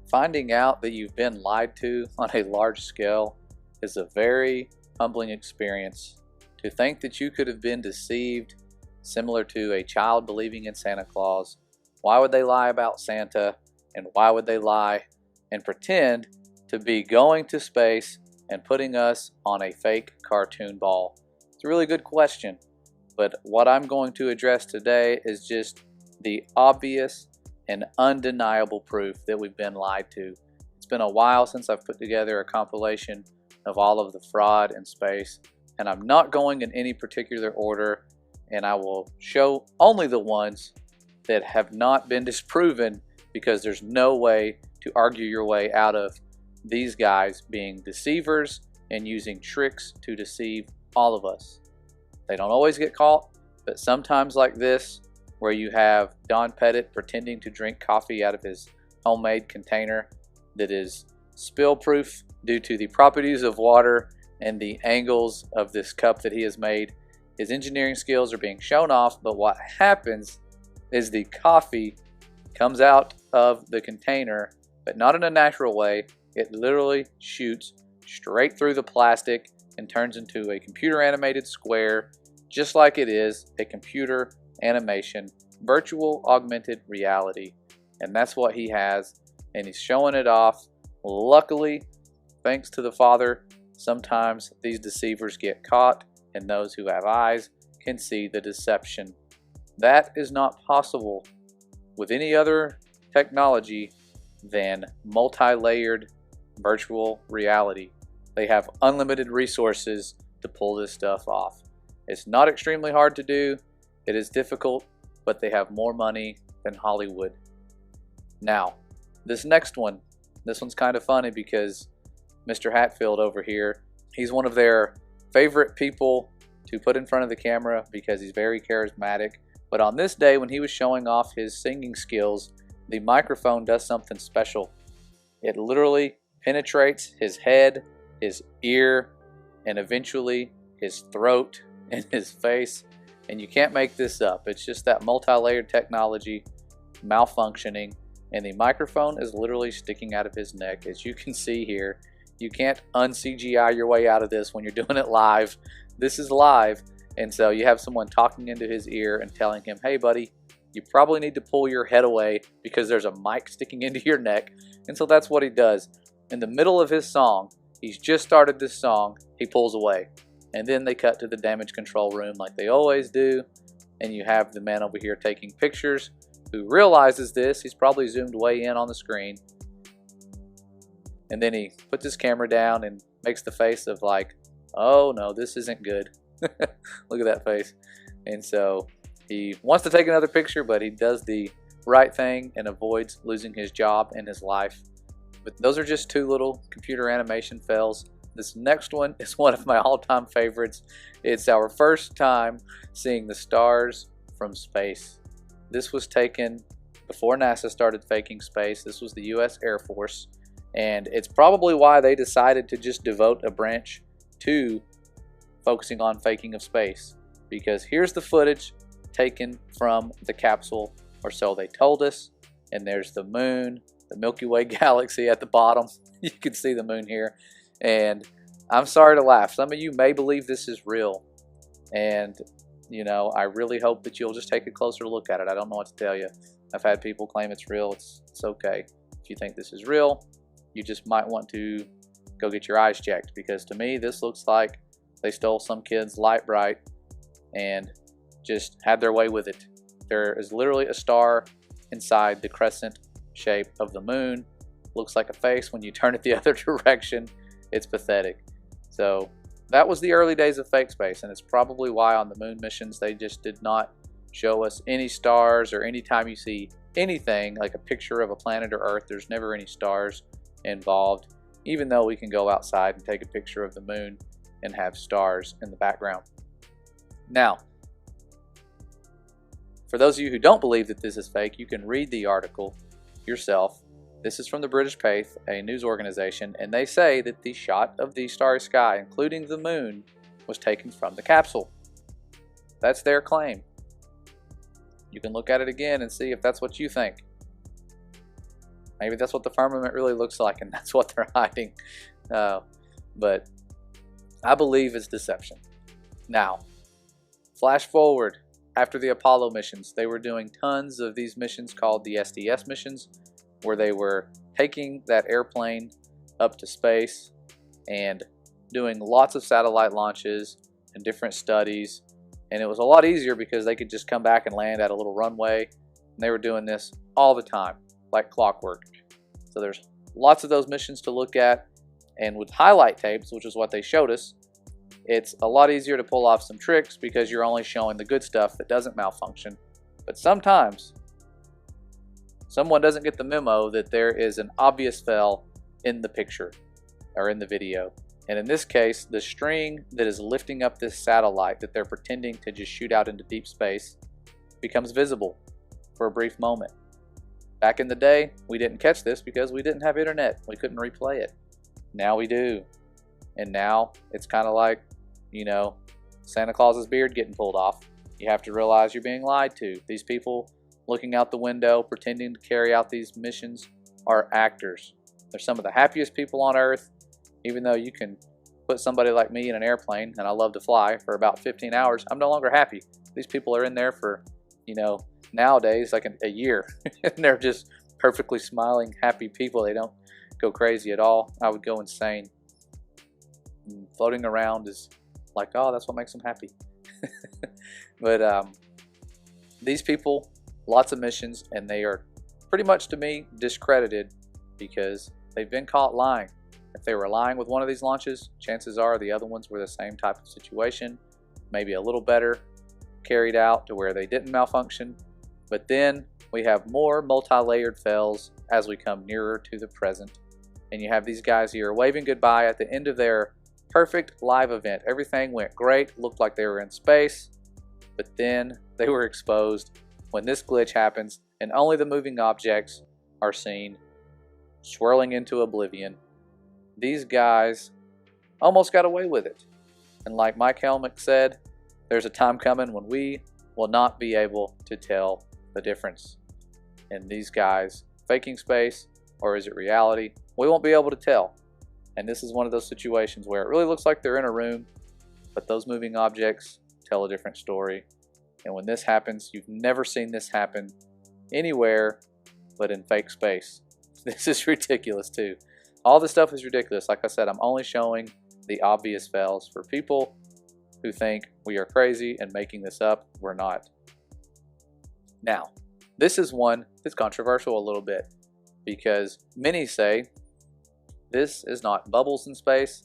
Finding out that you've been lied to on a large scale is a very humbling experience. To think that you could have been deceived, similar to a child believing in Santa Claus. Why would they lie about Santa? And why would they lie and pretend to be going to space and putting us on a fake cartoon ball? It's a really good question, but what I'm going to address today is just the obvious and undeniable proof that we've been lied to. It's been a while since I've put together a compilation of all of the fraud in space, and I'm not going in any particular order, and I will show only the ones that have not been disproven, because there's no way to argue your way out of these guys being deceivers and using tricks to deceive all of us. They don't always get caught, but sometimes like this, where you have Don Pettit pretending to drink coffee out of his homemade container that is spill-proof due to the properties of water and the angles of this cup that he has made. His engineering skills are being shown off, but what happens is the coffee comes out of the container, but not in a natural way. It literally shoots straight through the plastic and turns into a computer animated square, just like it is a computer animation, virtual augmented reality. And that's what he has, and he's showing it off. Luckily, thanks to the Father, sometimes these deceivers get caught, and those who have eyes can see the deception. That is not possible with any other technology than multi-layered virtual reality. They have unlimited resources to pull this stuff off. It's not extremely hard to do. It is difficult, but they have more money than Hollywood. Now, this next one, this one's kind of funny because Mr. Hatfield over here, he's one of their favorite people to put in front of the camera because he's very charismatic. But on this day, when he was showing off his singing skills, the microphone does something special. It literally penetrates his head, his ear, and eventually his throat and his face. And you can't make this up. It's just that multi-layered technology malfunctioning, and the microphone is literally sticking out of his neck, as you can see here. You can't un-CGI your way out of this when you're doing it live. This is live, and so you have someone talking into his ear and telling him, hey buddy, you probably need to pull your head away because there's a mic sticking into your neck. And so that's what he does. In the middle of his song, he's just started this song, he pulls away. And then they cut to the damage control room like they always do, and you have the man over here taking pictures who realizes this. He's probably zoomed way in on the screen, and then he puts his camera down and makes the face of like, oh no, this isn't good. Look at that face. And so he wants to take another picture, but he does the right thing and avoids losing his job and his life. But those are just two little computer animation fails. This next one is one of my all-time favorites. It's our first time seeing the stars from space. This was taken before NASA started faking space. This was the US Air Force, and it's probably why they decided to just devote a branch to focusing on faking of space, because here's the footage taken from the capsule, or so they told us. And there's the moon, the Milky Way galaxy at the bottom. You can see the moon here. And I'm sorry to laugh. Some of you may believe this is real. And, you know, I really hope that you'll just take a closer look at it. I don't know what to tell you. I've had people claim it's real. It's okay. If you think this is real, you just might want to go get your eyes checked. Because to me, this looks like they stole some kid's light bright and just had their way with it. There is literally a star inside the crescent shape of the moon. Looks like a face when you turn it the other direction. It's pathetic. So that was the early days of fake space, and it's probably why on the moon missions they just did not show us any stars, or anytime you see anything like a picture of a planet or Earth, there's never any stars involved, even though we can go outside and take a picture of the moon and have stars in the background. Now, for those of you who don't believe that this is fake, you can read the article yourself. This is from the British Faith, a news organization, and they say that the shot of the starry sky, including the moon, was taken from the capsule. That's their claim. You can look at it again and see if that's what you think. Maybe that's what the firmament really looks like, and that's what they're hiding. But I believe it's deception. Now, flash forward after the Apollo missions. They were doing tons of these missions called the SDS missions, where they were taking that airplane up to space and doing lots of satellite launches and different studies. And it was a lot easier because they could just come back and land at a little runway. And they were doing this all the time, like clockwork. So there's lots of those missions to look at. And with highlight tapes, which is what they showed us, it's a lot easier to pull off some tricks because you're only showing the good stuff that doesn't malfunction. But sometimes someone doesn't get the memo that there is an obvious fail in the picture or in the video. And in this case, the string that is lifting up this satellite that they're pretending to just shoot out into deep space becomes visible for a brief moment. Back in the day, we didn't catch this because we didn't have internet. We couldn't replay it. Now we do. And now it's kind of like, you know, Santa Claus's beard getting pulled off. You have to realize you're being lied to. These people looking out the window, pretending to carry out these missions are actors. They're some of the happiest people on earth. Even though you can put somebody like me in an airplane, and I love to fly, for about 15 hours, I'm no longer happy. These people are in there for, you know, nowadays like a year. And they're just perfectly smiling, happy people. They don't go crazy at all. I would go insane. And floating around is like, oh, that's what makes them happy. But these people, lots of missions, and they are pretty much, to me, discredited because they've been caught lying. If they were lying with one of these launches, chances are the other ones were the same type of situation, maybe a little better carried out to where they didn't malfunction. But then we have more multi-layered fails as we come nearer to the present. And you have these guys here waving goodbye at the end of their perfect live event. Everything went great, looked like they were in space, but then they were exposed when this glitch happens and only the moving objects are seen swirling into oblivion. These guys almost got away with it. And like Mike Helmick said, there's a time coming when we will not be able to tell the difference in these guys faking space, or is it reality? We won't be able to tell. And this is one of those situations where it really looks like they're in a room, but those moving objects tell a different story. And when this happens, you've never seen this happen anywhere but in fake space. This is ridiculous too. All this stuff is ridiculous. Like I said, I'm only showing the obvious fails. For people who think we are crazy and making this up, we're not. Now, this is one that's controversial a little bit because many say this is not bubbles in space,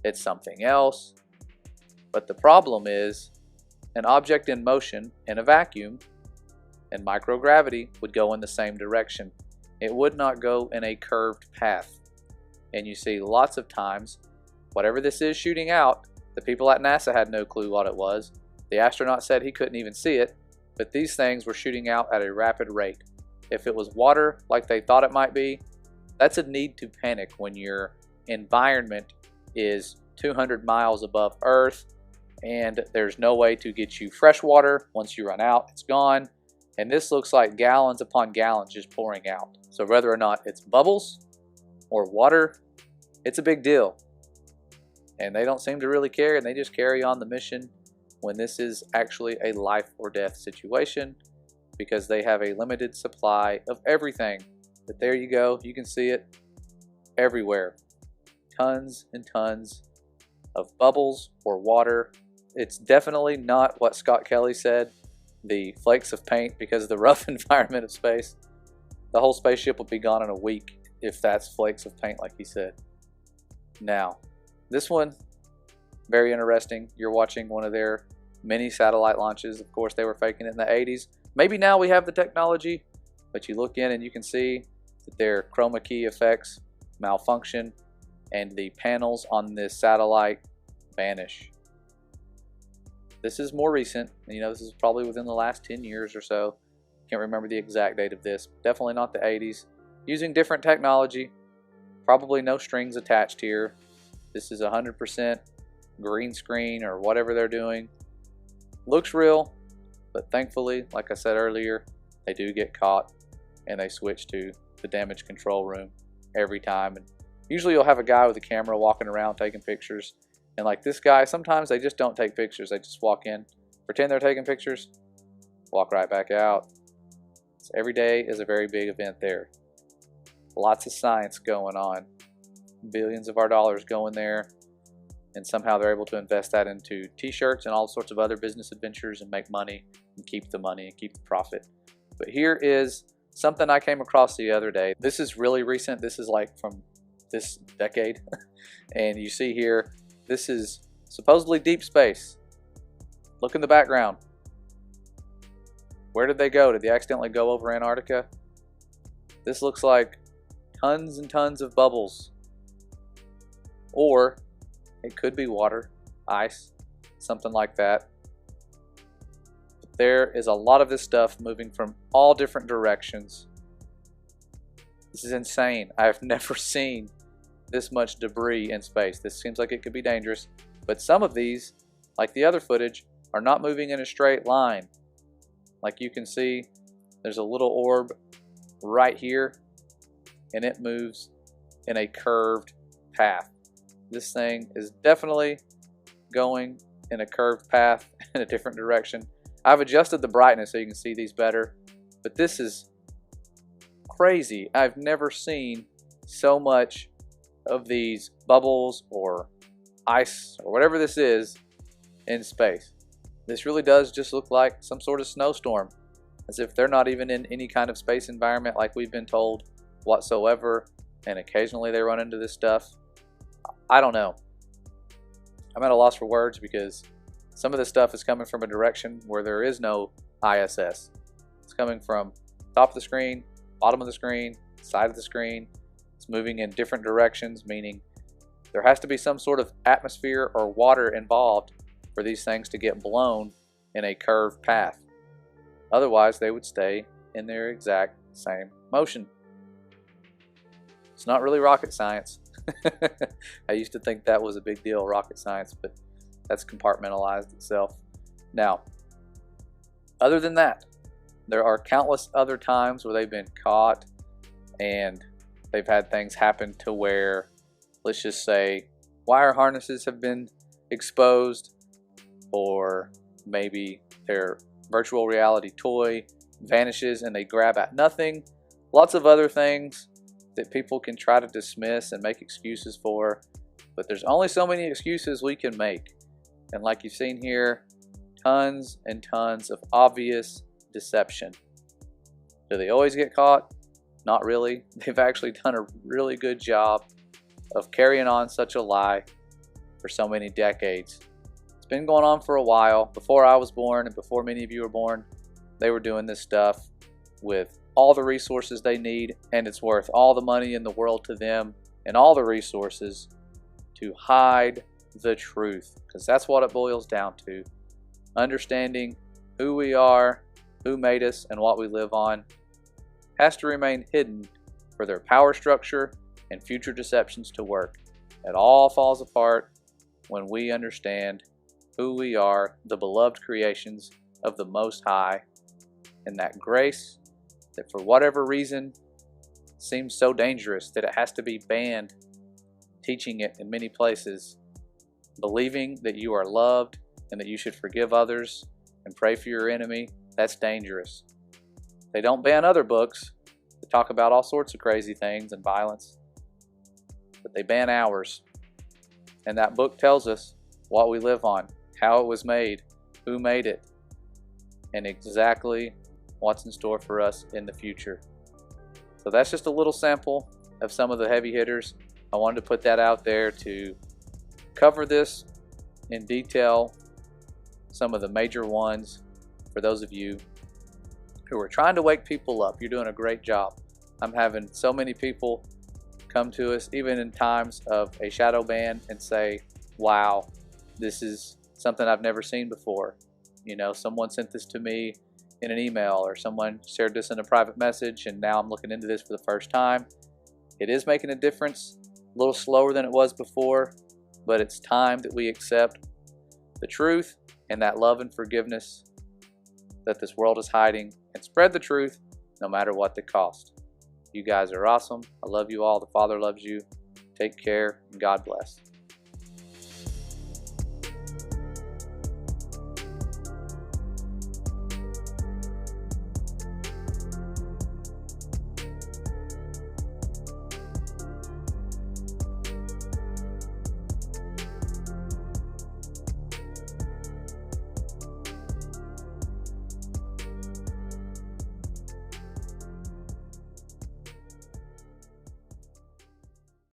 it's something else. But the problem is an object in motion in a vacuum and microgravity would go in the same direction. It would not go in a curved path. And you see lots of times, whatever this is shooting out, the people at NASA had no clue what it was. The astronaut said he couldn't even see it, but these things were shooting out at a rapid rate. If it was water like they thought it might be, that's a need to panic when your environment is 200 miles above Earth and there's no way to get you fresh water. Once you run out, it's gone. And this looks like gallons upon gallons just pouring out. So whether or not it's bubbles or water, it's a big deal. And they don't seem to really care, and they just carry on the mission when this is actually a life or death situation because they have a limited supply of everything. But there you go, you can see it everywhere. Tons and tons of bubbles or water. It's definitely not what Scott Kelly said, the flakes of paint, because of the rough environment of space. The whole spaceship will be gone in a week if that's flakes of paint like he said. Now, this one, very interesting. You're watching one of their mini satellite launches. Of course, they were faking it in the 80s. Maybe now we have the technology, but you look in and you can see that their chroma key effects malfunction and the panels on this satellite vanish. This is more recent. You know, this is probably within the last 10 years or so. Can't remember the exact date of this. Definitely not the 80s. Using different technology. Probably no strings attached here. This is 100% green screen or whatever they're doing. Looks real, but thankfully, like I said earlier, they do get caught and they switch to the damage control room every time. And usually you'll have a guy with a camera walking around taking pictures. And like this guy, sometimes they just don't take pictures. They just walk in, pretend they're taking pictures, walk right back out. So every day is a very big event there. Lots of science going on. Billions of our dollars go in there, and somehow they're able to invest that into t-shirts and all sorts of other business adventures and make money and keep the money and keep the profit. But here is something I came across the other day. This is really recent. This is like from this decade. And you see here, this is supposedly deep space. Look in the background. Where did they go? Did they accidentally go over Antarctica? This looks like tons and tons of bubbles. Or it could be water, ice, something like that. But there is a lot of this stuff moving from all different directions. This is insane. I've never seen this much debris in space. This seems like it could be dangerous, but some of these, like the other footage, are not moving in a straight line. Like you can see, there's a little orb right here, and it moves in a curved path. This thing is definitely going in a curved path in a different direction. I've adjusted the brightness so you can see these better, but this is crazy. I've never seen so much of these bubbles or ice or whatever this is in space. This really does just look like some sort of snowstorm, as if they're not even in any kind of space environment like we've been told whatsoever, and occasionally they run into this stuff. I don't know. I'm at a loss for words because some of this stuff is coming from a direction where there is no ISS. It's coming from top of the screen, bottom of the screen, side of the screen. It's moving in different directions, meaning there has to be some sort of atmosphere or water involved for these things to get blown in a curved path. Otherwise, they would stay in their exact same motion. It's not really rocket science. I used to think that was a big deal, rocket science, but that's compartmentalized itself. Now, other than that, there are countless other times where they've been caught and they've had things happen to where, let's just say, wire harnesses have been exposed, or maybe their virtual reality toy vanishes and they grab at nothing. Lots of other things that people can try to dismiss and make excuses for, but there's only so many excuses we can make. And like you've seen here, tons and tons of obvious deception. Do they always get caught? Not really. They've actually done a really good job of carrying on such a lie for so many decades. It's been going on for a while. Before I was born and before many of you were born, they were doing this stuff with all the resources they need, and it's worth all the money in the world to them and all the resources to hide the truth, because that's what it boils down to. Understanding who we are, who made us, and what we live on has to remain hidden for their power structure and future deceptions to work. It all falls apart when we understand who we are, the beloved creations of the Most High, and that grace that for whatever reason seems so dangerous that it has to be banned, teaching it in many places, believing that you are loved and that you should forgive others and pray for your enemy, that's dangerous. They don't ban other books that talk about all sorts of crazy things and violence, but they ban ours. And that book tells us what we live on, how it was made, who made it, and exactly what's in store for us in the future. So that's just a little sample of some of the heavy hitters. I wanted to put that out there to cover this in detail, some of the major ones for those of you who are trying to wake people up. You're doing a great job. I'm having so many people come to us, even in times of a shadow ban, and say, wow, this is something I've never seen before. You know, someone sent this to me in an email, or someone shared this in a private message, and now I'm looking into this for the first time. It is making a difference, a little slower than it was before, but it's time that we accept the truth and that love and forgiveness that this world is hiding, and spread the truth no matter what the cost. You guys are awesome. I love you all. The Father loves you. Take care, and God bless.